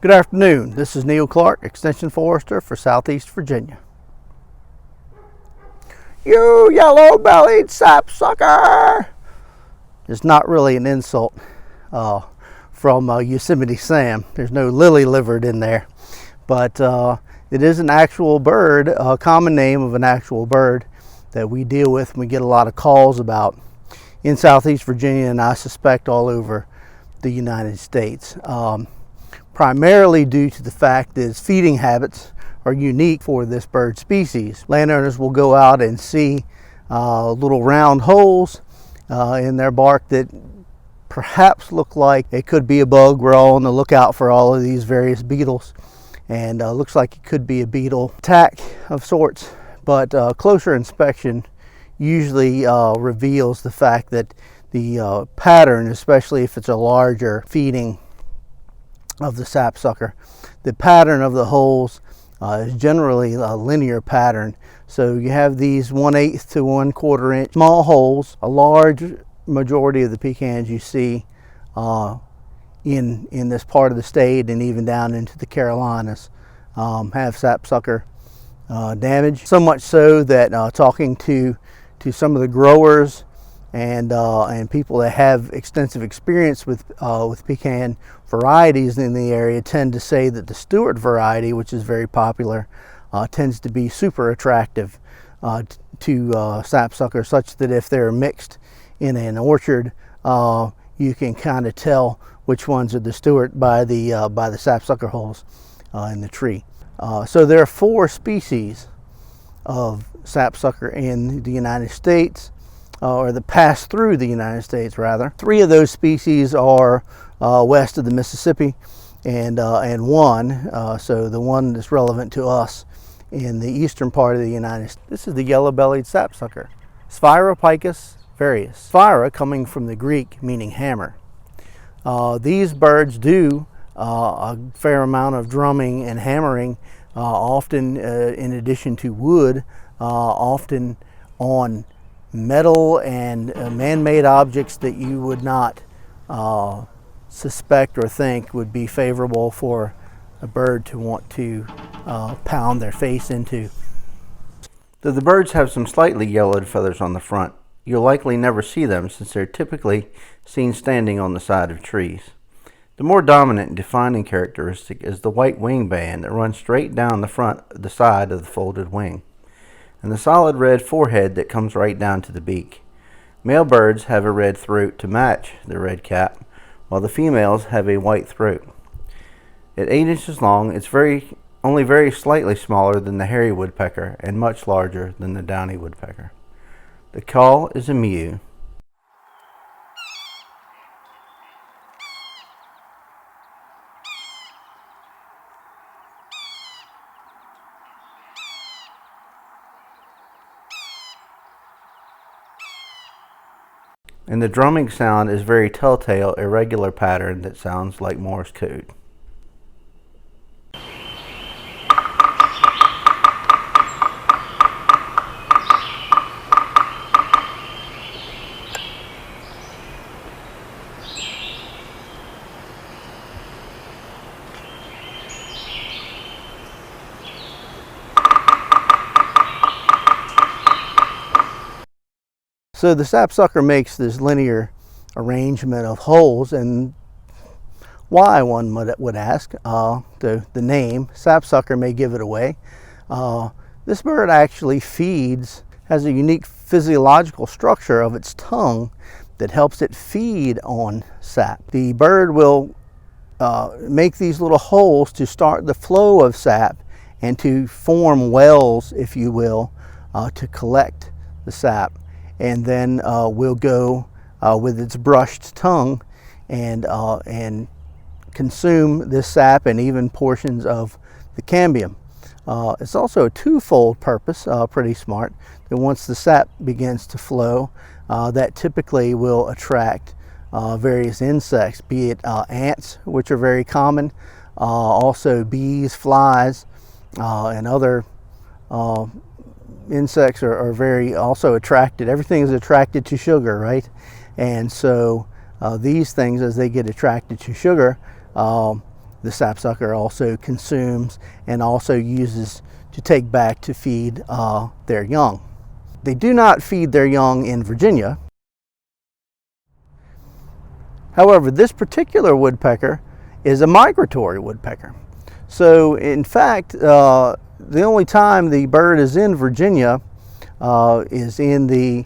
Good afternoon. This is Neil Clark, Extension Forester for Southeast Virginia. You yellow-bellied sapsucker! It's not really an insult from Yosemite Sam. There's no lily-livered in there. But it is an actual bird, a common name of an actual bird that we deal with and we get a lot of calls about in Southeast Virginia, and I suspect all over the United States. Primarily due to the fact that its feeding habits are unique for this bird species. Landowners will go out and see little round holes in their bark that perhaps look like it could be a bug. We're all on the lookout for all of these various beetles, and looks like it could be a beetle attack of sorts, but closer inspection usually reveals the fact that the pattern, especially if it's a larger feeding of the sapsucker, the pattern of the holes is generally a linear pattern. So you have these 1/8 to 1/4 inch small holes. A large majority of the pecans you see in this part of the state and even down into the Carolinas have sapsucker damage. So much so that talking to some of the growers and people that have extensive experience with pecan varieties in the area tend to say that the Stewart variety, which is very popular, tends to be super attractive to sapsucker, such that if they're mixed in an orchard, you can kind of tell which ones are the Stewart by the sapsucker holes in the tree. So there are 4 species of sapsucker in the United States, or that pass through the United States rather. 3 of those species are west of the Mississippi, and one, so the one that's relevant to us in the eastern part of the United States. This is the yellow-bellied sapsucker, Sphaeropicus varius. Sphaera coming from the Greek meaning hammer. These birds do a fair amount of drumming and hammering, often in addition to wood, often on metal and man-made objects that you would not suspect or think would be favorable for a bird to want to pound their face into. Though the birds have some slightly yellowed feathers on the front, you'll likely never see them since they're typically seen standing on the side of trees. The more dominant and defining characteristic is the white wing band that runs straight down the front of the side of the folded wing, and the solid red forehead that comes right down to the beak. Male birds have a red throat to match the red cap, while the females have a white throat. At 8 inches long, it's only very slightly smaller than the hairy woodpecker and much larger than the downy woodpecker. The call is a mew. And the drumming sound is very telltale, irregular pattern that sounds like Morse code. So the sapsucker makes this linear arrangement of holes, and why, one would ask. The name sapsucker may give it away. This bird actually has a unique physiological structure of its tongue that helps it feed on sap. The bird will make these little holes to start the flow of sap and to form wells, if you will, to collect the sap. And then will go with its brushed tongue and consume this sap and even portions of the cambium. It's also a twofold purpose, pretty smart, that once the sap begins to flow, that typically will attract various insects, be it ants, which are very common, also bees, flies, and other insects are very also attracted. Everything is attracted to sugar, right? And so these things, as they get attracted to sugar, the sapsucker also consumes and also uses to take back to feed their young. They do not feed their young in Virginia. However, this particular woodpecker is a migratory woodpecker. So in fact, the only time the bird is in Virginia is in the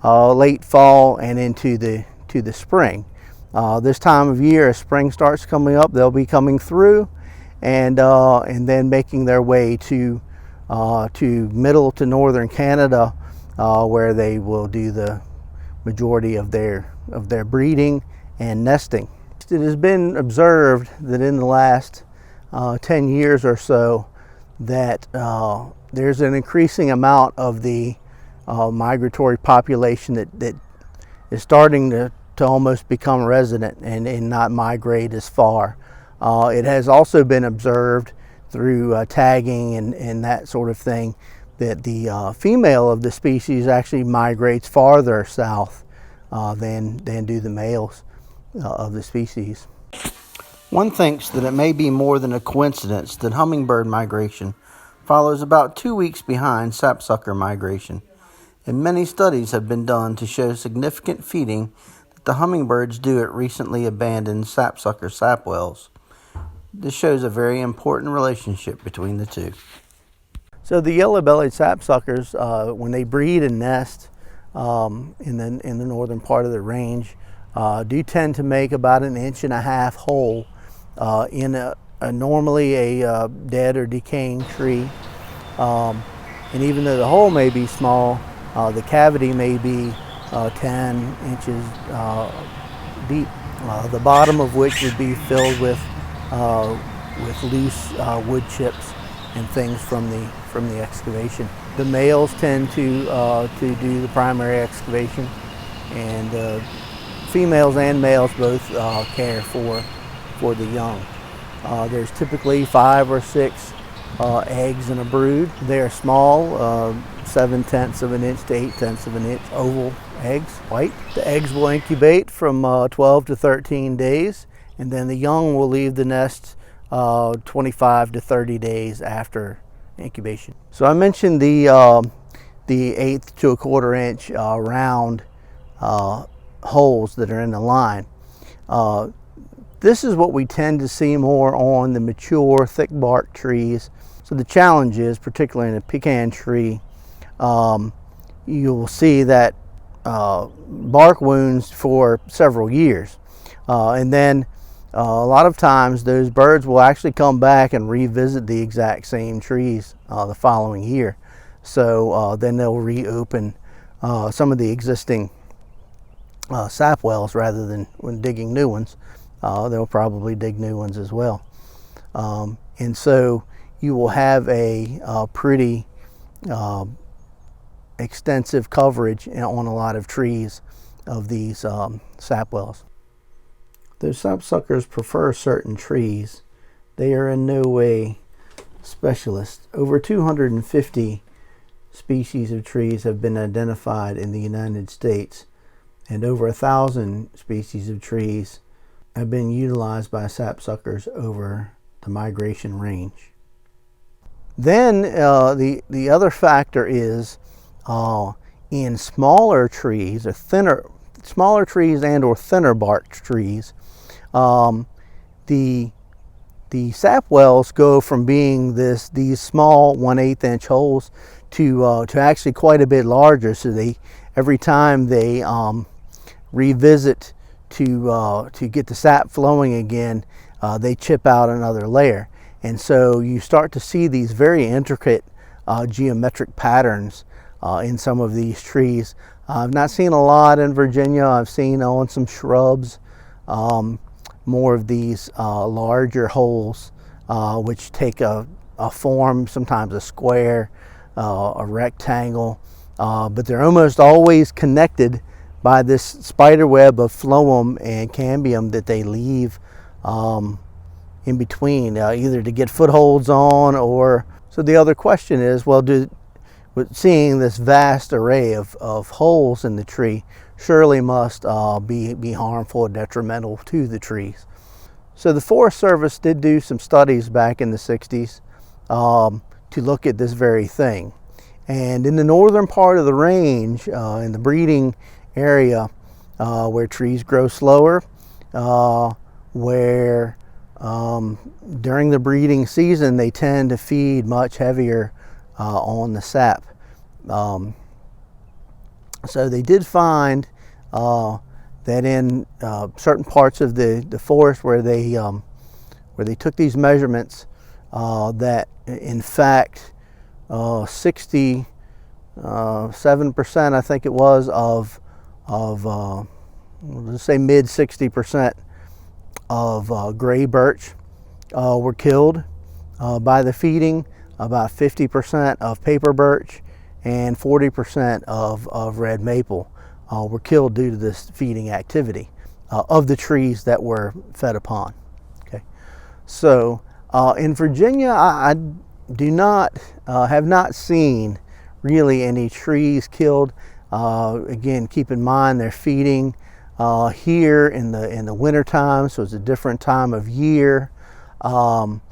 late fall and into the spring. This time of year, as spring starts coming up, they'll be coming through and then making their way to middle to northern Canada, where they will do the majority of their breeding and nesting. It has been observed that in the last 10 years or so that there's an increasing amount of the migratory population that is starting to almost become resident and not migrate as far. It has also been observed through tagging and that sort of thing that the female of the species actually migrates farther south than do the males of the species. One thinks that it may be more than a coincidence that hummingbird migration follows about 2 weeks behind sapsucker migration, and many studies have been done to show significant feeding that the hummingbirds do at recently abandoned sapsucker sap wells. This shows a very important relationship between the two. So the yellow-bellied sapsuckers, when they breed and nest in the northern part of the range, do tend to make about 1.5 inch hole in normally a dead or decaying tree. And even though the hole may be small, the cavity may be 10 inches deep, the bottom of which would be filled with loose wood chips and things from the excavation. The males tend to do the primary excavation, and females and males both care for the young. There's typically 5 or 6 eggs in a brood. They are small, 7/10 of an inch to 8/10 of an inch, oval eggs, white. The eggs will incubate from 12 to 13 days, and then the young will leave the nest 25 to 30 days after incubation. So I mentioned the 1/8 to 1/4 inch round holes that are in the line. This is what we tend to see more on the mature thick bark trees. So the challenge is, particularly in a pecan tree, you will see that bark wounds for several years, and then a lot of times those birds will actually come back and revisit the exact same trees the following year. So then they'll reopen some of the existing sap wells rather than when digging new ones. They'll probably dig new ones as well. And so you will have a pretty extensive coverage on a lot of trees of these sap wells. Though sapsuckers prefer certain trees, they are in no way specialists. Over 250 species of trees have been identified in the United States, and over 1,000 species of trees have been utilized by sapsuckers over the migration range. Then the other factor is in smaller trees or smaller trees and or thinner barked trees, the sap wells go from being these small 1/8 inch holes to actually quite a bit larger. So every time they revisit to get the sap flowing again, they chip out another layer, and so you start to see these very intricate geometric patterns in some of these trees. I've not seen a lot in Virginia. I've seen on some shrubs more of these larger holes, which take a form, sometimes a square, a rectangle, but they're almost always connected by this spider web of phloem and cambium that they leave in between, either to get footholds on or... So the other question is, well, with seeing this vast array of holes in the tree surely must be harmful or detrimental to the trees. So the Forest Service did do some studies back in the 60s to look at this very thing. And in the northern part of the range, in the breeding area, where trees grow slower, where during the breeding season they tend to feed much heavier on the sap. So they did find that in certain parts of the forest where they took these measurements, that in fact 67%, I think it was, of let's say mid 60% of gray birch were killed by the feeding. About 50% of paper birch and 40% of red maple were killed due to this feeding activity of the trees that were fed upon. Okay, so in Virginia, I do not have not seen really any trees killed. Again, keep in mind they're feeding here in the winter time, so it's a different time of year. Also,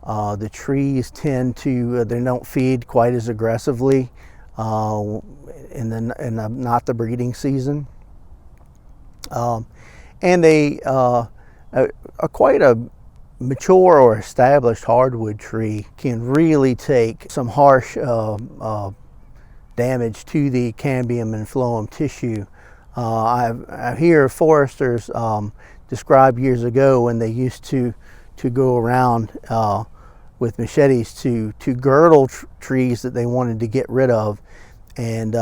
the trees tend to they don't feed quite as aggressively in not the breeding season, and quite a mature or established hardwood tree can really take some harsh damage to the cambium and phloem tissue. I hear foresters describe years ago when they used to go around with machetes to girdle trees that they wanted to get rid of, and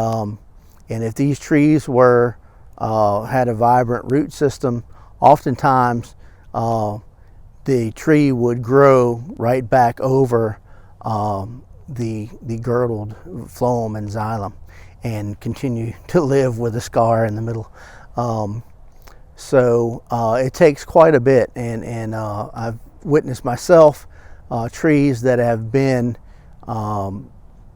if these trees were had a vibrant root system, oftentimes the tree would grow right back over the girdled phloem and xylem and continue to live with a scar in the middle. So it takes quite a bit, and I've witnessed myself trees that have been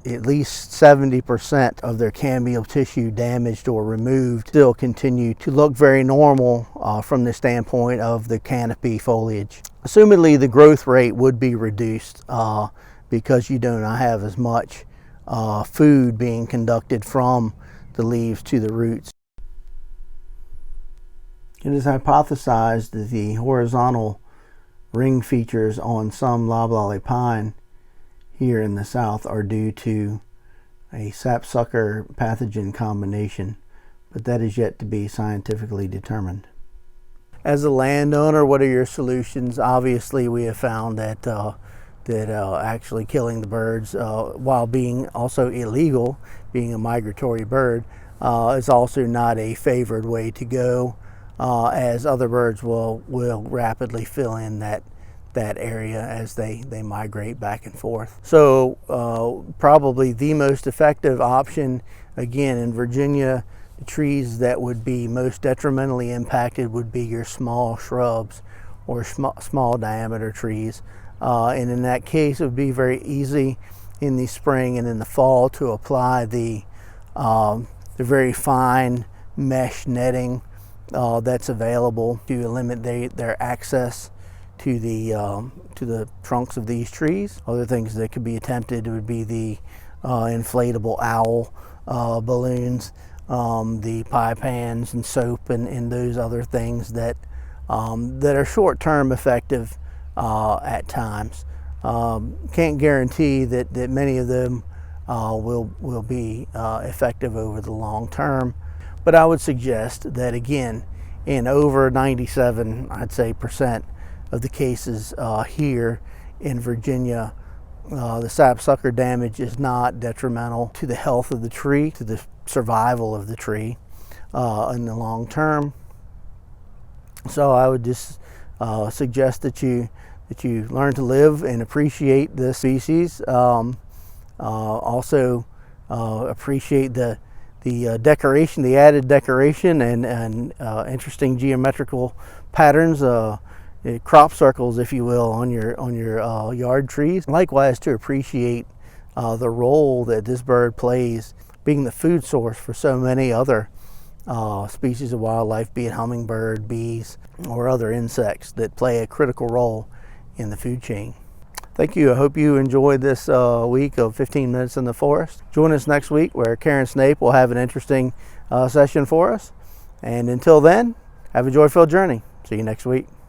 at least 70% of their cambial tissue damaged or removed still continue to look very normal from the standpoint of the canopy foliage. Assumedly, the growth rate would be reduced because you do not have as much food being conducted from the leaves to the roots. It is hypothesized that the horizontal ring features on some loblolly pine here in the south are due to a sapsucker pathogen combination, but that is yet to be scientifically determined. As a landowner, what are your solutions? Obviously, we have found that actually killing the birds, while being also illegal, being a migratory bird, is also not a favored way to go, as other birds will rapidly fill in that area as they migrate back and forth. So probably the most effective option, again, in Virginia, the trees that would be most detrimentally impacted would be your small shrubs or small diameter trees. And in that case, it would be very easy in the spring and in the fall to apply the very fine mesh netting that's available to limit their access to the trunks of these trees. Other things that could be attempted would be the inflatable owl balloons, the pie pans and soap, and those other things that are short-term effective at times. Can't guarantee that many of them will be effective over the long term, but I would suggest that, again, in over 97, I'd say, percent of the cases here in Virginia, the sapsucker damage is not detrimental to the health of the tree, to the survival of the tree in the long term. So I would just suggest that you learn to live and appreciate this species. Also appreciate the decoration, the added decoration and interesting geometrical patterns, crop circles, if you will, on your yard trees. Likewise, to appreciate the role that this bird plays, being the food source for so many other species of wildlife, be it hummingbird, bees, or other insects that play a critical role in the food chain. Thank you. I hope you enjoyed this week of 15 Minutes in the Forest. Join us next week where Karen Snape will have an interesting session for us. And until then, have a joy-filled journey. See you next week.